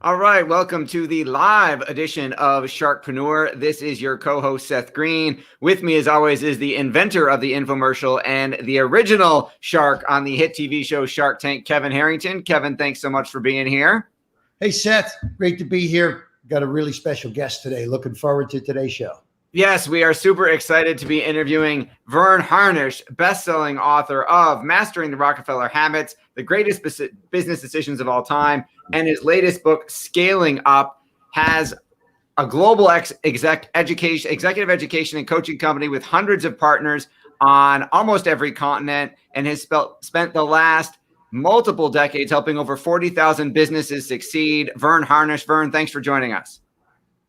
All right, welcome to the live edition of SharkPrenuer. This is your co-host, Seth Green. With me, as always, is the inventor of the infomercial and the original shark on the hit TV show Shark Tank, Kevin Harrington. Kevin, thanks so much for being here. Hey, Seth, great to be here. Got a really special guest today. Looking forward to today's show. Yes, we are super excited to be interviewing Verne Harnish, best-selling author of Mastering the Rockefeller Habits, The Greatest Business Decisions of All Time, and his latest book, Scaling Up, has a global executive education and coaching company with hundreds of partners on almost every continent, and has spent the last multiple decades helping over 40,000 businesses succeed. Verne Harnish. Verne, thanks for joining us.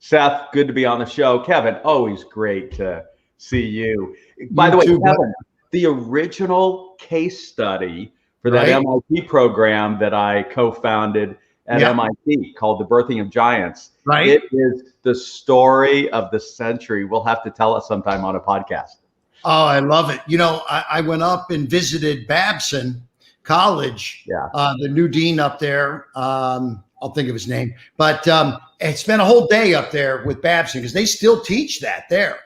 Seth, good to be on the show. Kevin, always great to see you. By the way, Kevin, the original case study for that MIT program that I co-founded at MIT called The Birthing of Giants. Right. It is the story of the century. We'll have to tell it sometime on a podcast. Oh, I love it. You know, I went up and visited Babson College, the new dean up there. I'll think of his name, but I spent a whole day up there with Babson because they still teach that there.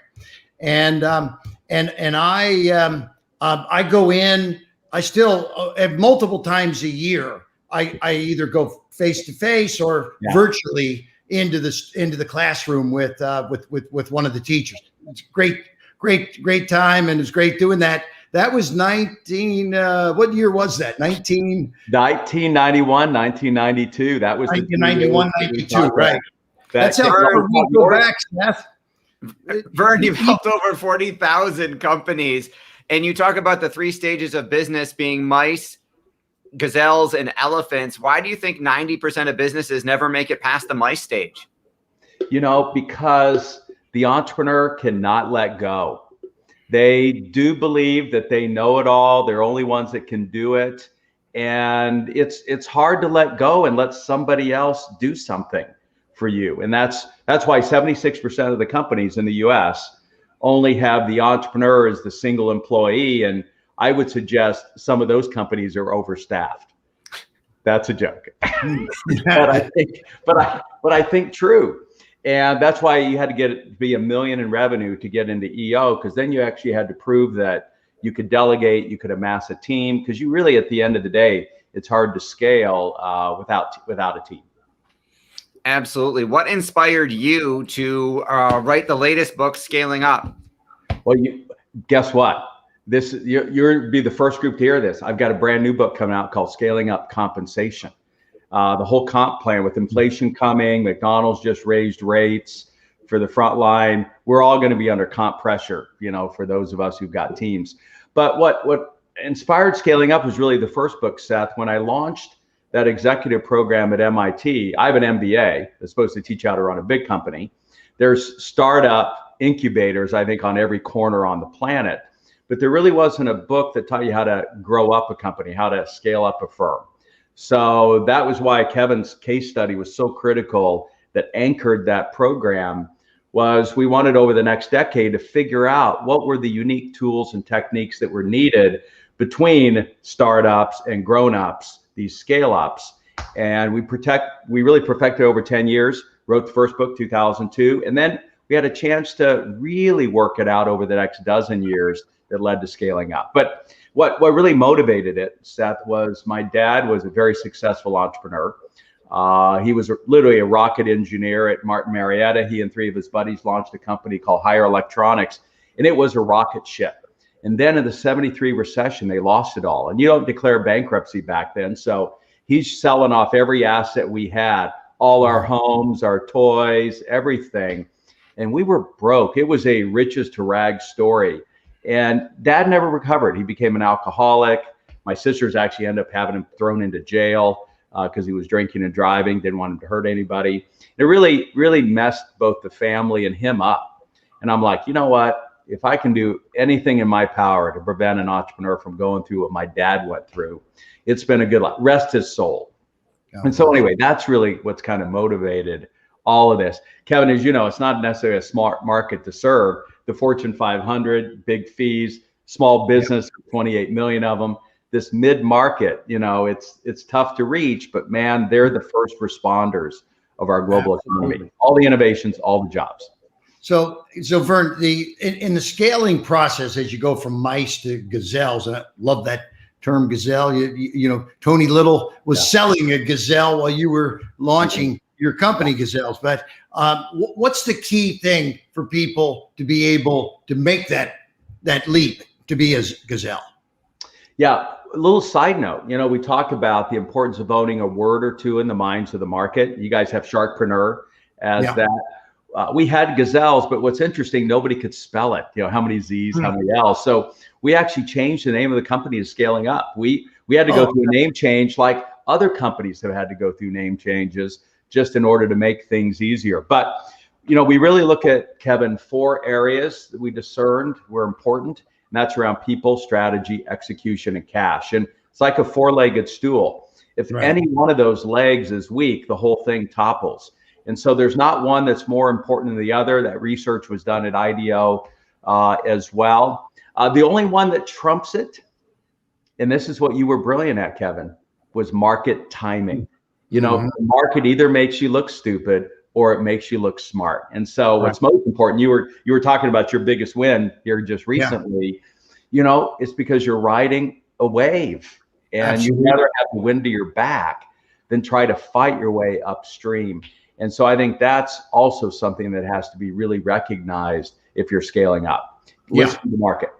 And I go in, I still multiple times a year, I either go face to face or virtually into the classroom with one of the teachers. It's great time. And it's great doing that. That was what year was that? 1991, 1992. That was 1991, 92, right. That's how far we go back, Seth. Verne, you've helped over 40,000 companies, and you talk about the three stages of business being mice, gazelles, and elephants. Why do you think 90% of businesses never make it past the mice stage? You know, because the entrepreneur cannot let go. They do believe that they know it all. They're only ones that can do it. And it's hard to let go and let somebody else do something for you. And that's why 76% of the companies in the US only have the entrepreneur as the single employee. And I would suggest some of those companies are overstaffed. That's a joke. but I think true. And that's why you had to be $1 million in revenue to get into EO, because then you actually had to prove that you could delegate, you could amass a team, because you really, at the end of the day, it's hard to scale without a team. Absolutely. What inspired you to write the latest book, Scaling Up? Well, guess what? You'll be the first group to hear this. I've got a brand new book coming out called Scaling Up Compensation. The whole comp plan with inflation coming, McDonald's just raised rates for the front line. We're all going to be under comp pressure, you know, for those of us who've got teams. But what inspired Scaling Up was really the first book, Seth. When I launched that executive program at MIT, I have an MBA that's supposed to teach how to run a big company. There's startup incubators, I think, on every corner on the planet. But there really wasn't a book that taught you how to grow up a company, how to scale up a firm. So that was why Kevin's case study was so critical, that anchored that program. Was we wanted over the next decade to figure out what were the unique tools and techniques that were needed between startups and grown-ups, these scale-ups. And we really perfected over 10 years, wrote the first book, 2002. And then we had a chance to really work it out over the next dozen years that led to Scaling Up. But what really motivated it, Seth, was my dad was a very successful entrepreneur. He was literally a rocket engineer at Martin Marietta. He and three of his buddies launched a company called Higher Electronics, and it was a rocket ship. And then in the '73 recession, they lost it all. And you don't declare bankruptcy back then. So he's selling off every asset we had, all our homes, our toys, everything. And we were broke. It was a riches to rags story. And Dad never recovered. He became an alcoholic. My sisters actually ended up having him thrown into jail because he was drinking and driving, didn't want him to hurt anybody. It really, really messed both the family and him up. And I'm like, you know what? If I can do anything in my power to prevent an entrepreneur from going through what my dad went through, it's been a good life. Rest his soul. And so anyway, that's really what's kind of motivated all of this. Kevin, as you know, it's not necessarily a smart market to serve. The Fortune 500, big fees, small business, 28 million of them. This mid-market, you know, it's tough to reach, but man, they're the first responders of our global economy. All the innovations, all the jobs. So Verne, in the scaling process, as you go from mice to gazelles, and I love that term gazelle. You know, Tony Little was selling a gazelle while you were launching your company, Gazelles. But what's the key thing for people to be able to make that leap to be a gazelle? Yeah, a little side note. You know, we talk about the importance of owning a word or two in the minds of the market. You guys have SharkPrenuer as that. We had Gazelles, but what's interesting, nobody could spell it. You know, how many Z's, how many L's. So we actually changed the name of the company to Scaling Up. We had to go through a name change like other companies have had to go through name changes just in order to make things easier. But, you know, we really look at, Kevin, 4 areas that we discerned were important, and that's around people, strategy, execution, and cash. And it's like a 4-legged stool. If any one of those legs is weak, the whole thing topples. And so there's not one that's more important than the other. That research was done at IDEO as well. The only one that trumps it, and this is what you were brilliant at, Kevin, was market timing. You know, the market either makes you look stupid or it makes you look smart. And so what's most important, you were talking about your biggest win here just recently, you know, it's because you're riding a wave and you'd rather have the wind to your back than try to fight your way upstream. And so I think that's also something that has to be really recognized if you're scaling up. Listen to the market.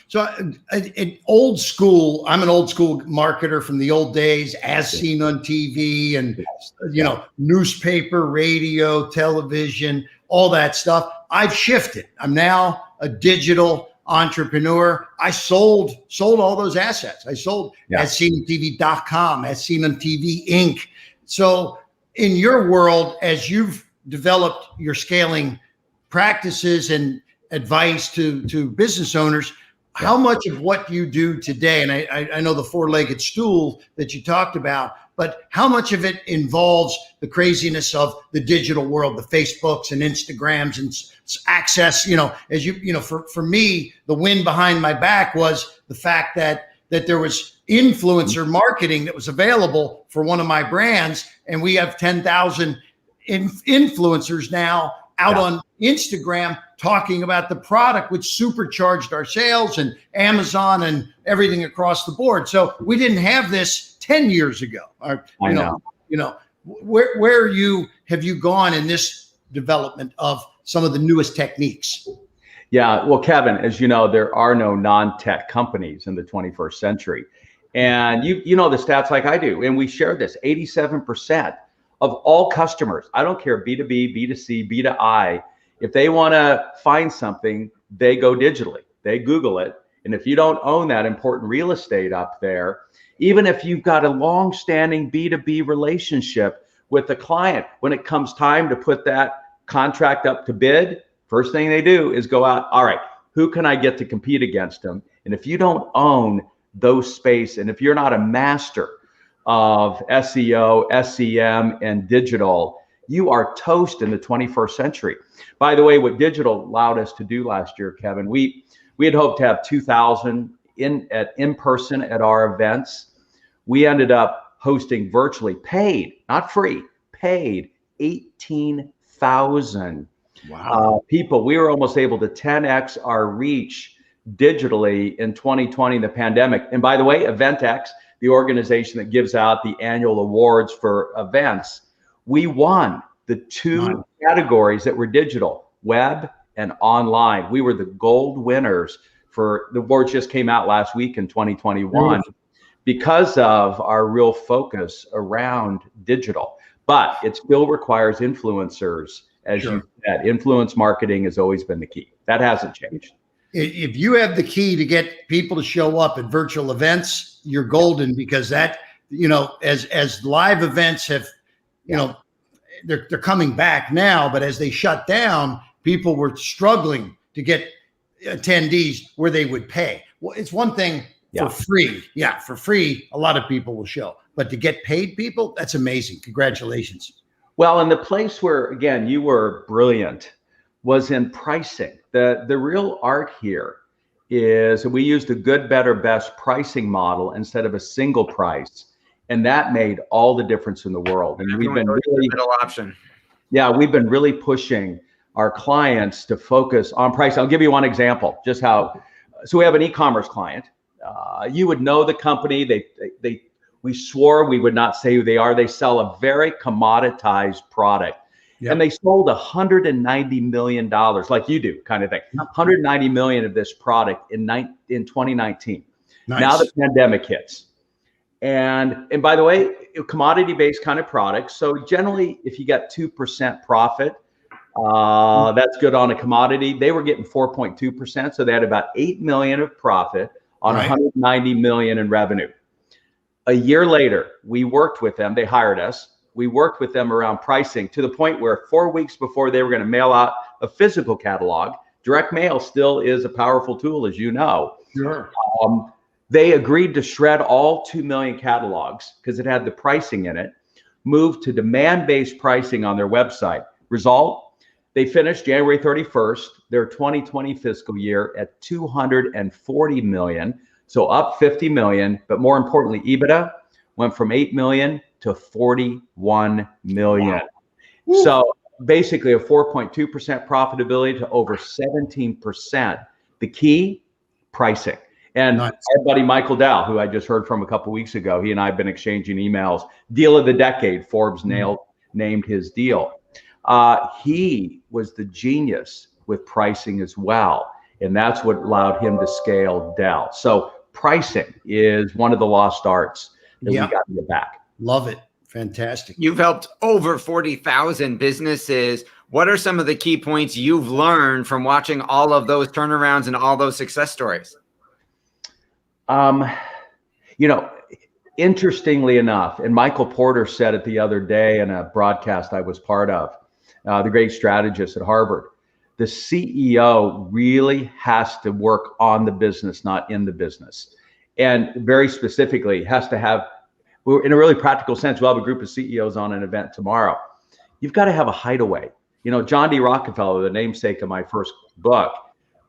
So in old school, I'm an old school marketer from the old days, as seen on TV and, you know, newspaper, radio, television, all that stuff. I've shifted. I'm now a digital entrepreneur. I sold all those assets. I sold asseenontv.com, As Seen on TV Inc. So in your world, as you've developed your scaling practices and advice to business owners, how much of what you do today, and I know the 4-legged stool that you talked about, but how much of it involves the craziness of the digital world, the Facebooks and Instagrams and access, you know, as you know, for me, the wind behind my back was the fact that there was influencer marketing that was available for one of my brands. And we have 10,000 influencers now out on Instagram talking about the product, which supercharged our sales, and Amazon and everything across the board. So we didn't have this 10 years ago. You know, where have you gone in this development of some of the newest techniques? Yeah, well, Kevin, as you know, there are no non-tech companies in the 21st century. And you know the stats like I do, and we share this, 87% of all customers, I don't care, B2B, B2C, B2I, if they want to find something, they go digitally, they Google it. And if you don't own that important real estate up there, even if you've got a long-standing B2B relationship with the client, when it comes time to put that contract up to bid, first thing they do is go out, all right, who can I get to compete against them? And if you don't own those space, and if you're not a master of SEO, SEM, and digital, you are toast in the 21st century. By the way, what digital allowed us to do last year, Kevin, we had hoped to have 2,000 in person at our events. We ended up hosting virtually, paid, not free, paid 18,000 people. We were almost able to 10x our reach digitally in 2020, the pandemic. And by the way, EventX, the organization that gives out the annual awards for events, we won the 2 categories that were digital, web and online. We were the gold winners for the awards, just came out last week in 2021 because of our real focus around digital. But it still requires influencers. As you said, influence marketing has always been the key. That hasn't changed. If you have the key to get people to show up at virtual events, you're golden, because that, you know, as live events have, you know, they're coming back now, but as they shut down, people were struggling to get attendees where they would pay. Well, it's one thing for free. Yeah, for free, a lot of people will show, but to get paid people, that's amazing. Congratulations. Well, and the place where, again, you were brilliant was in pricing. The real art here is we used a good, better, best pricing model instead of a single price. And that made all the difference in the world. And we've been really, middle option. Yeah, we've been really pushing our clients to focus on price. I'll give you one example, just how. So we have an e-commerce client. You would know the company. We swore we would not say who they are. They sell a very commoditized product. Yep. And they sold $190 million, like you do, kind of thing. 190 million of this product in 2019. Nice. Now the pandemic hits. And by the way, commodity-based kind of products. So generally, if you got 2% profit, that's good on a commodity. They were getting 4.2%. So they had about 8 million of profit on 190 million in revenue. A year later, we worked with them. They hired us. We worked with them around pricing to the point where 4 weeks before they were going to mail out a physical catalog, direct mail still is a powerful tool, as you know. Sure. They agreed to shred all 2 million catalogs because it had the pricing in it, moved to demand-based pricing on their website. Result, they finished January 31st, their 2020 fiscal year at 240 million. So up 50 million, but more importantly, EBITDA went from 8 million to 41 million. Wow. So basically a 4.2% profitability to over 17%. The key, pricing. And nice. Our buddy Michael Dow, who I just heard from a couple of weeks ago, he and I have been exchanging emails. Deal of the decade, Forbes named his deal. He was the genius with pricing as well. And that's what allowed him to scale Dell. So pricing is one of the lost arts that we got to get back. Love it. Fantastic. You've helped over 40,000 businesses. What are some of the key points you've learned from watching all of those turnarounds and all those success stories? Interestingly enough, and Michael Porter said it the other day in a broadcast I was part of, the great strategist at Harvard, the CEO really has to work on the business, not in the business. And very specifically, has to have, in a really practical sense, we'll have a group of CEOs on an event tomorrow. You've got to have a hideaway. John D. Rockefeller, the namesake of my first book,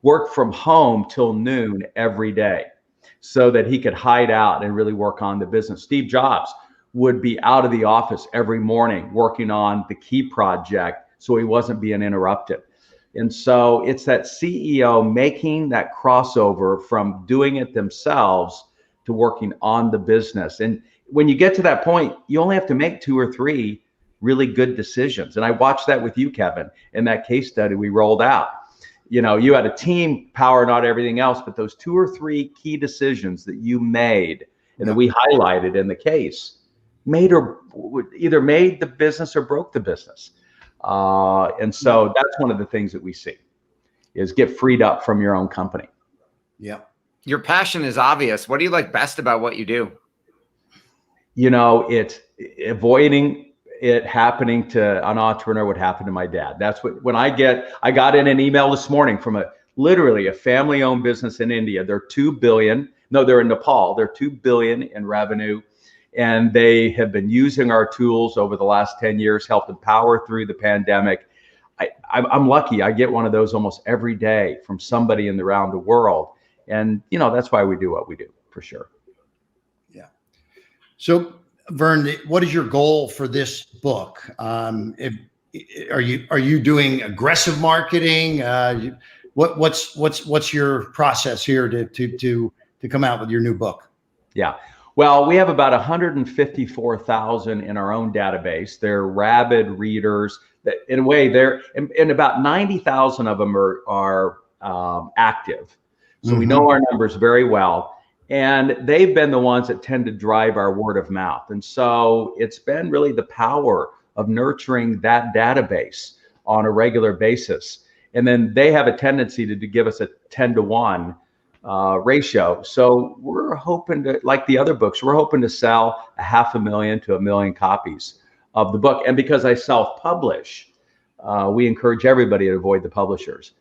worked from home till noon every day so that he could hide out and really work on the business. Steve Jobs would be out of the office every morning working on the key project so he wasn't being interrupted. And so it's that CEO making that crossover from doing it themselves to working on the business. And when you get to that point, you only have to make 2 or 3 really good decisions. And I watched that with you, Kevin, in that case study we rolled out. You had a team power, not everything else, but those 2 or 3 key decisions that you made and that we highlighted in the case either made the business or broke the business. And so that's one of the things that we see is get freed up from your own company. Yeah. Your passion is obvious. What do you like best about what you do? It's avoiding it happening to an entrepreneur what happened to my dad. That's when I got in an email this morning from literally a family-owned business in India. They're 2 billion. No, they're in Nepal. They're 2 billion in revenue. And they have been using our tools over the last 10 years, helped them power through the pandemic. I'm lucky. I get one of those almost every day from somebody around the world. And, that's why we do what we do, for sure. Yeah. So, Verne, what is your goal for this book? Are you doing aggressive marketing? What's your process here to come out with your new book? Yeah. Well, we have about 154,000 in our own database. They're rabid readers. That, in a way, and about 90,000 of them are active. So we know our numbers very well. And they've been the ones that tend to drive our word of mouth. And so it's been really the power of nurturing that database on a regular basis. And then they have a tendency to give us a 10-to-1 ratio. So we're hoping to, like the other books, we're hoping to sell 500,000 to 1 million copies of the book. And because I self-publish, we encourage everybody to avoid the publishers.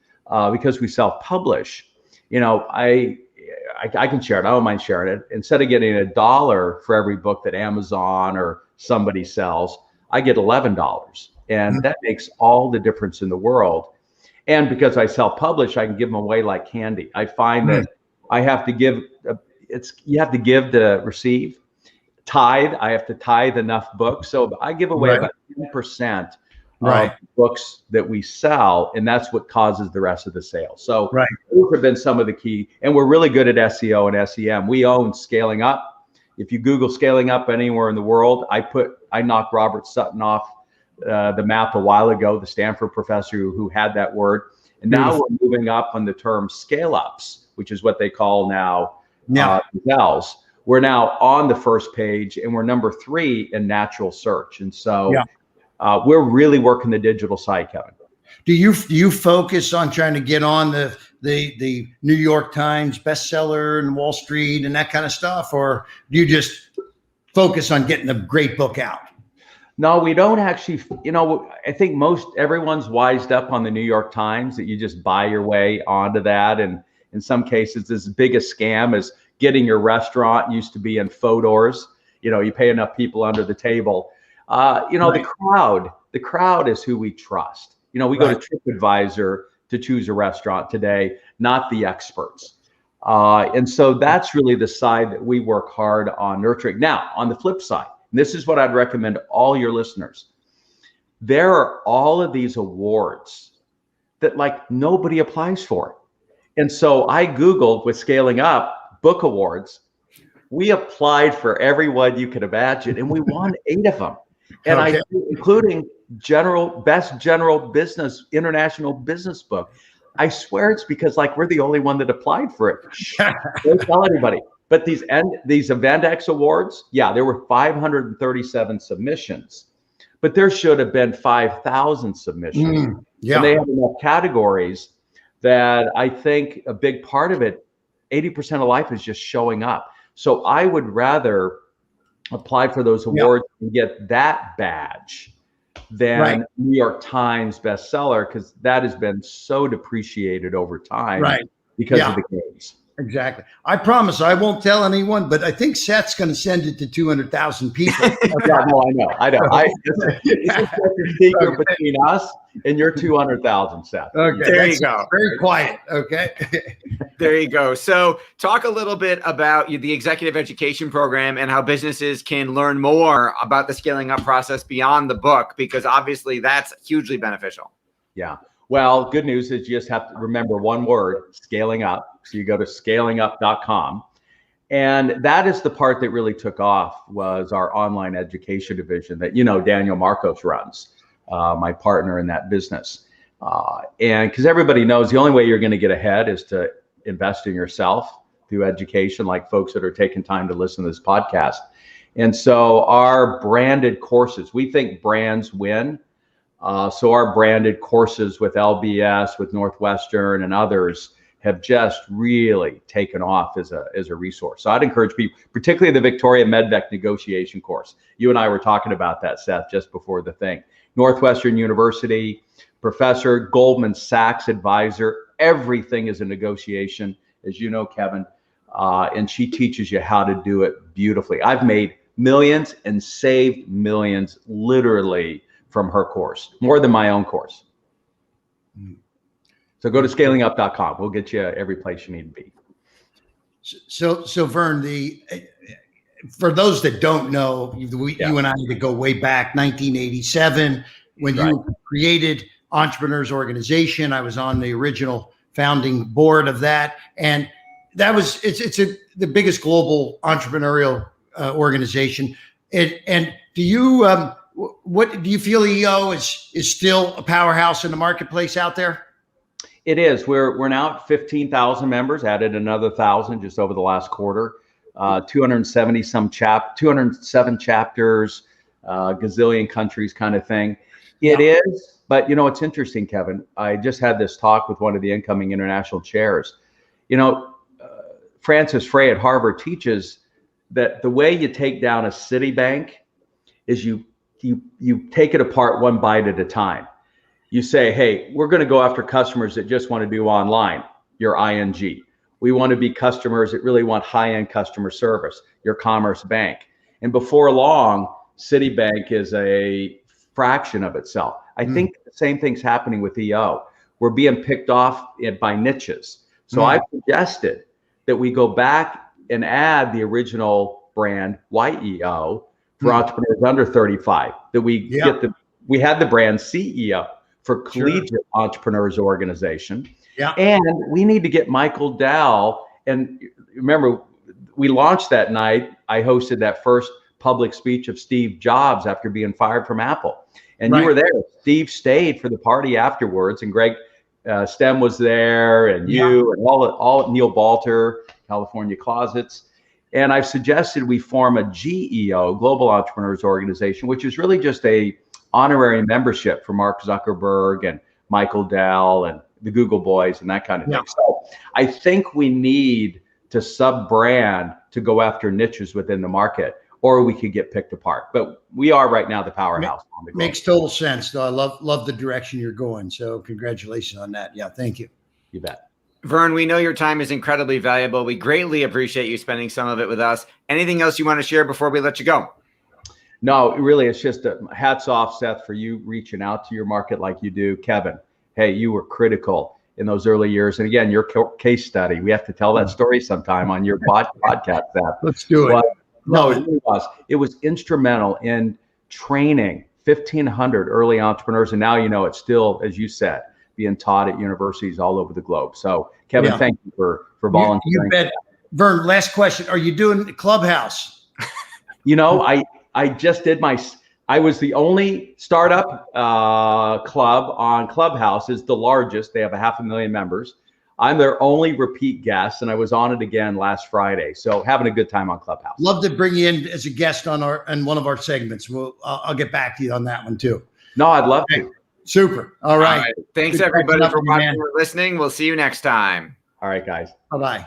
Because we self-publish, I can share it. I don't mind sharing it. Instead of getting $1 for every book that Amazon or somebody sells, I get $11. And that makes all the difference in the world. And because I self-publish, I can give them away like candy. I find that I have to give, you have to give to receive. tithe. I have to tithe enough books. So I give away about 10% of books that we sell, and that's what causes the rest of the sale. So those have been some of the key, and we're really good at SEO and SEM. We own Scaling Up. If you Google Scaling Up anywhere in the world, I knocked Robert Sutton off the map a while ago, the Stanford professor who had that word. And now we're moving up on the term scale ups, which is what they call now Gazelles. We're now on the first page, and we're number 3 in natural search. And so we're really working the digital side, Kevin. Do you focus on trying to get on the New York Times bestseller and Wall Street and that kind of stuff, or do you just focus on getting a great book out? No, we don't actually. I think everyone's wised up on the New York Times, that you just buy your way onto that. And in some cases, as big a scam as getting your restaurant used to be in Fodor's. You pay enough people under the table. The crowd is who we trust. We go to TripAdvisor to choose a restaurant today, not the experts. And so that's really the side that we work hard on nurturing. Now, on the flip side, and this is what I'd recommend to all your listeners. There are all of these awards that nobody applies for. And so I Googled with Scaling Up book awards. We applied for every one you could imagine, and we won 8 of them. And including best general business, international business book. I swear it's because we're the only one that applied for it. Don't tell anybody. But these Avandex awards, there were 537 submissions, but there should have been 5,000 submissions. And they have enough categories that I think a big part of it, 80% of life is just showing up. So I would rather apply for those awards and get that badge than New York Times bestseller, because that has been so depreciated over time because of the games. Exactly. I promise I won't tell anyone, but I think Seth's going to send it to 200,000 people. I know. It's just a secret between us and your 200,000, Seth. Okay. There you go. Very quiet. Okay. There you go. So talk a little bit about the executive education program and how businesses can learn more about the scaling up process beyond the book, because obviously that's hugely beneficial. Yeah. Well, good news is you just have to remember one word: scaling up. So you go to scalingup.com. And that is the part that really took off, was our online education division that, Daniel Marcos runs, my partner in that business. And because everybody knows the only way you're going to get ahead is to invest in yourself through education, like folks that are taking time to listen to this podcast. And so our branded courses, we think brands win. So our branded courses with LBS, with Northwestern and others have just really taken off as a resource. So I'd encourage people, particularly the Victoria Medvec negotiation course. You and I were talking about that, Seth, just before the thing. Northwestern University, professor, Goldman Sachs advisor, everything is a negotiation, as you know, Kevin. And she teaches you how to do it beautifully. I've made millions and saved millions literally from her course, more than my own course. So go to scalingup.com. We'll get you every place you need to be. So Verne, for those that don't know, you and I need to go way back, 1987, when you created Entrepreneurs Organization. I was on the original founding board of that, and that was the biggest global entrepreneurial organization. And do you what do you feel EO is still a powerhouse in the marketplace out there? It is. We're now at 15,000 members, added another 1,000 just over the last quarter. 207 chapters, gazillion countries kind of thing. It is, but it's interesting, Kevin. I just had this talk with one of the incoming international chairs. Francis Frey at Harvard teaches that the way you take down a Citibank is you take it apart one bite at a time. You say, hey, we're going to go after customers that just want to do online, your ING. We want to be customers that really want high-end customer service, your Commerce Bank. And before long, Citibank is a fraction of itself. I think the same thing's happening with EO. We're being picked off by niches. So I suggested that we go back and add the original brand YEO for entrepreneurs under 35. That we we had the brand CEO for Collegiate Entrepreneurs Organization. Yeah. And we need to get Michael Dell. And remember, we launched that night. I hosted that first public speech of Steve Jobs after being fired from Apple. And you were there. Steve stayed for the party afterwards, and Greg Stem was there, and you, and all Neil Balter, California Closets. And I've suggested we form a GEO, Global Entrepreneurs Organization, which is really just a honorary membership for Mark Zuckerberg and Michael Dell and the Google boys and that kind of thing. So I think we need to sub-brand to go after niches within the market, or we could get picked apart. But we are right now the powerhouse on the globe. Makes total sense, though. I love the direction you're going. So congratulations on that. Yeah, thank you. You bet. Verne, we know your time is incredibly valuable. We greatly appreciate you spending some of it with us. Anything else you want to share before we let you go? No, really, it's just hats off, Seth, for you reaching out to your market like you do. Kevin, hey, you were critical in those early years. And again, your case study, we have to tell that story sometime on your podcast, Seth. Let's do it. But, no, it really was. It was instrumental in training 1,500 early entrepreneurs. And now, it's still, as you said, being taught at universities all over the globe. So, Kevin, thank you for volunteering. You bet. Verne, last question. Are you doing Clubhouse? I just did I was the only startup club on Clubhouse. Is the largest. They have 500,000 members. I'm their only repeat guest, and I was on it again last Friday. So having a good time on Clubhouse. Love to bring you in as a guest on one of our segments. I'll get back to you on that one too. No, I'd love to. Super. All right. Thanks everybody for watching or listening. We'll see you next time. All right, guys. Bye-bye.